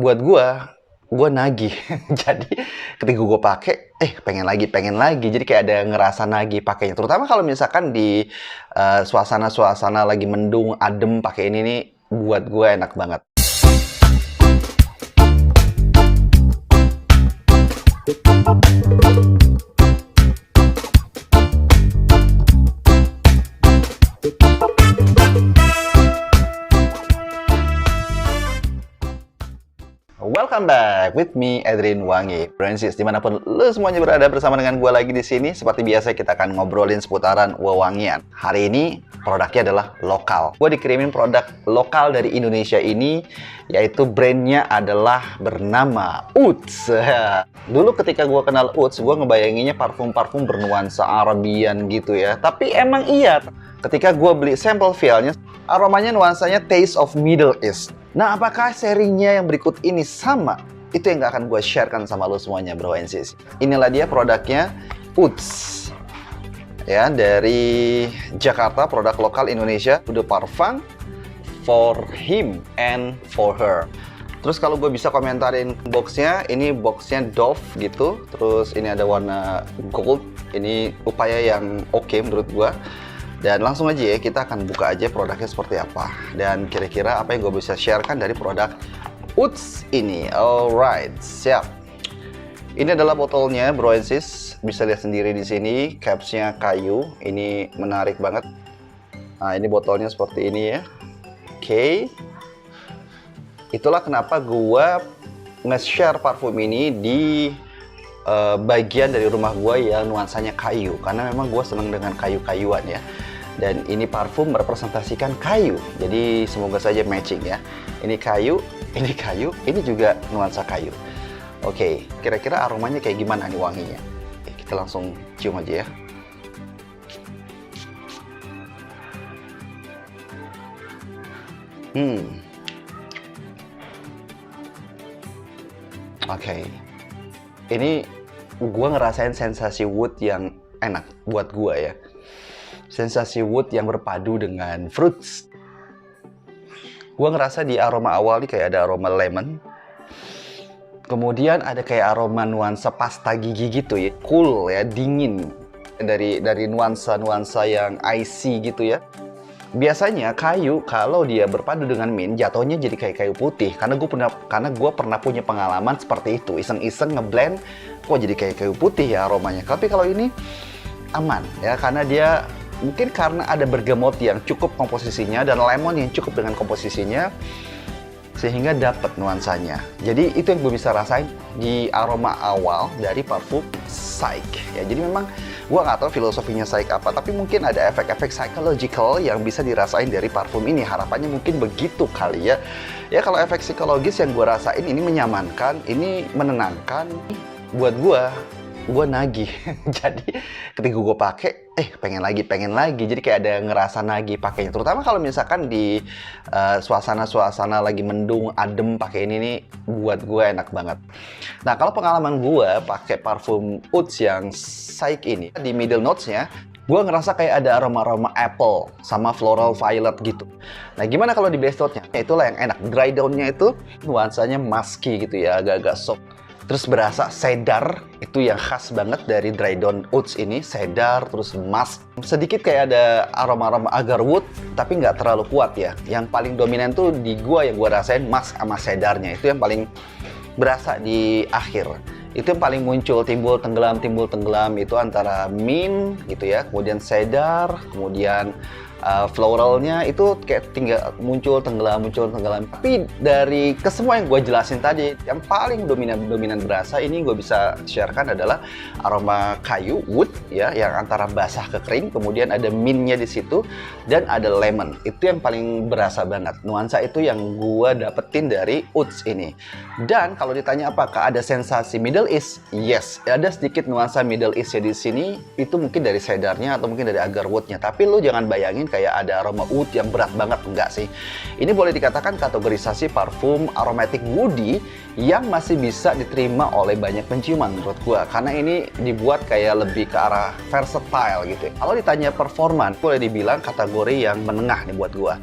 buat gua nagih. Jadi ketika gua pakai, pengen lagi. Jadi kayak ada ngerasa nagih pakainya. Terutama kalau misalkan di suasana-suasana lagi mendung, adem pakai ini nih, buat gua enak banget. Welcome back with me, Adrian Wangi. Francis, dimanapun lu semuanya berada, bersama dengan gue lagi di sini. Seperti biasa kita akan ngobrolin seputaran wewangian. Hari ini produknya adalah lokal. Gue dikirimin produk lokal dari Indonesia ini, yaitu brandnya adalah bernama Ouds. Dulu ketika gue kenal Ouds, gue ngebayanginnya parfum-parfum bernuansa Arabian gitu ya. Tapi emang iya, ketika gue beli sampel vialnya, aromanya nuansanya Taste of Middle East. Nah, apakah serinya yang berikut ini sama? Itu yang gak akan gue sharekan sama lo semuanya, bro and sis. Inilah dia produknya, Ouds. Ya, dari Jakarta, produk lokal Indonesia, Eau de Parfum for him and for her. Terus kalau gue bisa komentarin boxnya, ini boxnya Dove gitu. Terus ini ada warna gold. Ini upaya yang oke menurut gue. Dan langsung aja ya, kita akan buka aja produknya seperti apa. Dan kira-kira apa yang gue bisa sharekan dari produk Ouds ini. Alright, siap. Ini adalah botolnya, bro and sis. Bisa lihat sendiri di sini, capsnya kayu. Ini menarik banget. Nah, ini botolnya seperti ini ya. Oke. Itulah kenapa gue nge-share parfum ini di bagian dari rumah gue yang nuansanya kayu. Karena memang gue seneng dengan kayu-kayuan ya. Dan ini parfum merepresentasikan kayu, jadi semoga saja matching ya. Ini kayu, ini juga nuansa kayu. Oke, kira-kira aromanya kayak gimana nih wanginya? Oke, kita langsung cium aja ya. Oke, ini gue ngerasain sensasi wood yang enak buat gue ya. Sensasi wood yang berpadu dengan fruits. Gua ngerasa di aroma awal nih kayak ada aroma lemon. Kemudian ada kayak aroma nuansa pasta gigi gitu ya. Cool ya, dingin. Dari nuansa-nuansa yang icy gitu ya. Biasanya kayu kalau dia berpadu dengan mint jatuhnya jadi kayak kayu putih. Karena gue pernah punya pengalaman seperti itu. Iseng-iseng ngeblend, kok jadi kayak kayu putih ya aromanya. Tapi kalau ini aman ya, karena dia mungkin karena ada bergamot yang cukup komposisinya dan lemon yang cukup dengan komposisinya, sehingga dapat nuansanya. Jadi itu yang gue bisa rasain di aroma awal dari parfum Psych ya. Jadi memang gue nggak tahu filosofinya Psych apa, tapi mungkin ada efek-efek psychological yang bisa dirasain dari parfum ini. Harapannya mungkin begitu kali ya. Ya kalau efek psikologis yang gue rasain ini menyamankan, ini menenangkan. Buat gue nagih. Jadi ketika gue pakai, pengen lagi. Jadi kayak ada ngerasa nagih pakainya. Terutama kalau misalkan di suasana-suasana lagi mendung, adem pakai ini nih, buat gue enak banget. Nah, kalau pengalaman gue pakai parfum Ouds yang Psych ini, di middle notes-nya, gue ngerasa kayak ada aroma-aroma apple sama floral violet gitu. Nah, gimana kalau di base note-nya? Itulah yang enak. Dry down-nya itu nuansanya musky gitu ya, agak-agak soft. Terus berasa cedar, itu yang khas banget dari dry down Ouds ini. Cedar, terus musk. Sedikit kayak ada aroma-aroma agarwood, tapi nggak terlalu kuat ya. Yang paling dominan tuh di gua yang gua rasain musk sama cedarnya. Itu yang paling berasa di akhir. Itu yang paling timbul tenggelam itu antara mint gitu ya. Kemudian cedar, kemudian floralnya itu kayak tinggal muncul tenggelam. Tapi dari kesemua yang gue jelasin tadi, yang paling dominan berasa ini gue bisa sharekan adalah aroma kayu, wood ya, yang antara basah ke kering. Kemudian ada mintnya di situ dan ada lemon. Itu yang paling berasa banget. Nuansa itu yang gue dapetin dari Ouds ini. Dan kalau ditanya apakah ada sensasi Middle East, yes, ada sedikit nuansa Middle East ya di sini. Itu mungkin dari cedarnya atau mungkin dari agarwoodnya. Tapi lu jangan bayangin kayak ada aroma oud yang berat banget, enggak sih. Ini boleh dikatakan kategorisasi parfum aromatic woody yang masih bisa diterima oleh banyak penciuman menurut gua, karena ini dibuat kayak lebih ke arah versatile gitu ya. Kalau ditanya performa, boleh dibilang kategori yang menengah nih buat gua.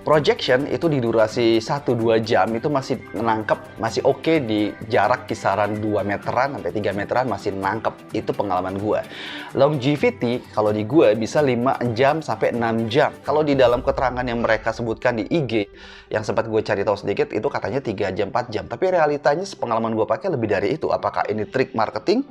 projection itu di durasi 1-2 jam itu masih nangkep, masih oke di jarak kisaran 2 meteran sampai 3 meteran masih nangkep. Itu pengalaman gue. Longevity kalau di gue bisa 5 jam sampai 6 jam. Kalau di dalam keterangan yang mereka sebutkan di IG yang sempat gue cari tahu sedikit itu katanya 3 jam 4 jam. Tapi realitanya pengalaman gue pakai lebih dari itu. Apakah ini trik marketing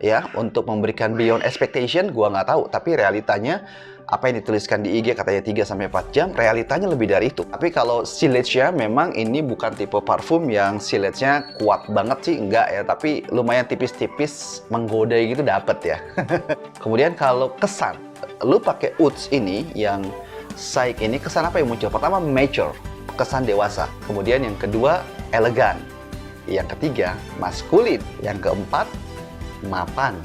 ya untuk memberikan beyond expectation? Gue nggak tahu. Tapi realitanya apa yang dituliskan di IG katanya 3-4 jam, realitanya lebih dari itu. Tapi kalau silage-nya memang ini bukan tipe parfum yang silage-nya kuat banget sih, enggak ya. Tapi lumayan tipis-tipis, menggoda gitu dapet ya. Kemudian kalau kesan, lu pakai Ouds ini, yang Psyche ini, kesan apa yang muncul? Pertama, mature, kesan dewasa. Kemudian yang kedua, elegan. Yang ketiga, maskulin. Yang keempat, mapan.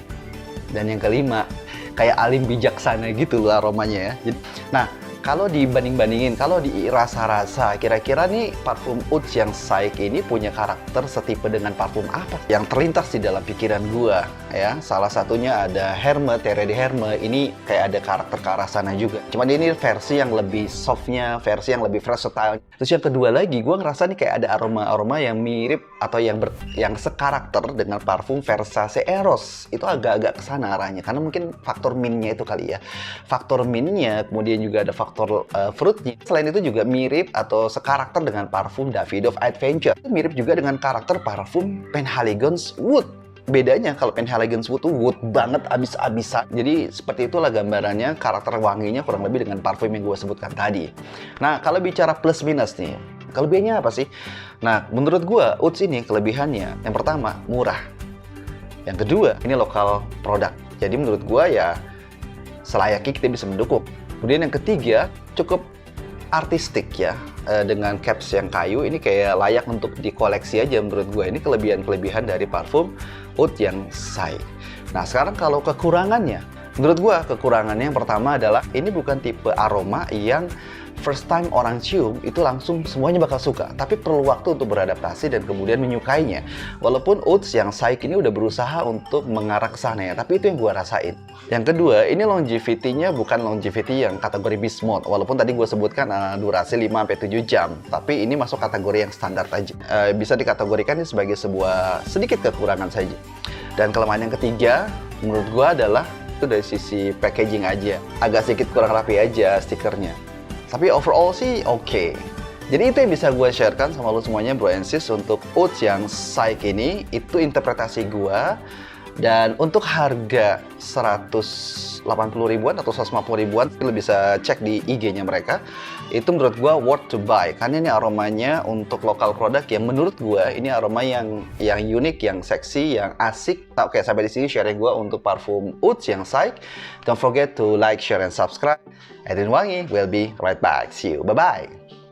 Dan yang kelima, kayak alim bijaksana gitu loh aromanya ya. Nah, kalau dibanding-bandingin, kalau di rasa-rasa, kira-kira nih parfum Ouds yang Psyche ini punya karakter setipe dengan parfum apa? Yang terlintas di dalam pikiran gua ya. Salah satunya ada Hermes, Terre de Hermes. Ini kayak ada karakter ke arah sana juga. Cuman ini versi yang lebih softnya, versi yang lebih versatile. Terus yang kedua lagi, gua ngerasa nih kayak ada aroma-aroma yang mirip atau yang sekarakter dengan parfum Versace Eros. Itu agak-agak kesana arahnya, karena mungkin faktor mintnya itu kali ya. Faktor mintnya, kemudian juga ada faktor fruitnya. Selain itu juga mirip atau sekarakter dengan parfum Davidoff Adventure. Mirip juga dengan karakter parfum Penhaligon's Wood. Bedanya kalau Penhaligon's Wood tuh wood banget abis-abisan. Jadi seperti itulah gambarannya, karakter wanginya kurang lebih dengan parfum yang gue sebutkan tadi. Nah, kalau bicara plus minus nih, kelebihannya apa sih? Nah, menurut gue Ouds ini kelebihannya, yang pertama murah. Yang kedua, ini lokal produk. Jadi menurut gue ya selayaknya kita bisa mendukung. Kemudian yang ketiga, cukup artistik ya, dengan caps yang kayu. Ini kayak layak untuk dikoleksi aja menurut gue. Ini kelebihan-kelebihan dari parfum Ouds yang Psyche. Nah, sekarang kalau kekurangannya, menurut gue kekurangannya yang pertama adalah ini bukan tipe aroma yang first time orang cium itu langsung semuanya bakal suka, tapi perlu waktu untuk beradaptasi dan kemudian menyukainya. Walaupun Ouds yang Psyche ini udah berusaha untuk mengarah ke sana ya, tapi itu yang gue rasain. Yang kedua, ini longevity-nya bukan longevity yang kategori beast mode. Walaupun tadi gue sebutkan durasi 5-7 jam, tapi ini masuk kategori yang standar aja. Bisa dikategorikan ini sebagai sebuah sedikit kekurangan saja. Dan kelemahan yang ketiga, menurut gue adalah itu dari sisi packaging aja. Agak sedikit kurang rapi aja stikernya. Tapi overall sih oke. Jadi itu yang bisa gue sharekan sama lo semuanya, bro and sis, untuk Ouds yang Psyche ini. Itu interpretasi gue. Dan untuk harga 180 ribuan atau 150 ribuan, lo bisa cek di IG-nya mereka. Itu menurut gue worth to buy. Karena ini aromanya untuk lokal produk yang menurut gue ini aroma yang unik, yang seksi, yang asik. Oke, sampai di sini sharing gue untuk parfum Ouds yang Psyche. Don't forget to like, share, and subscribe. Edwin Wangi will be right back. See you. Bye-bye.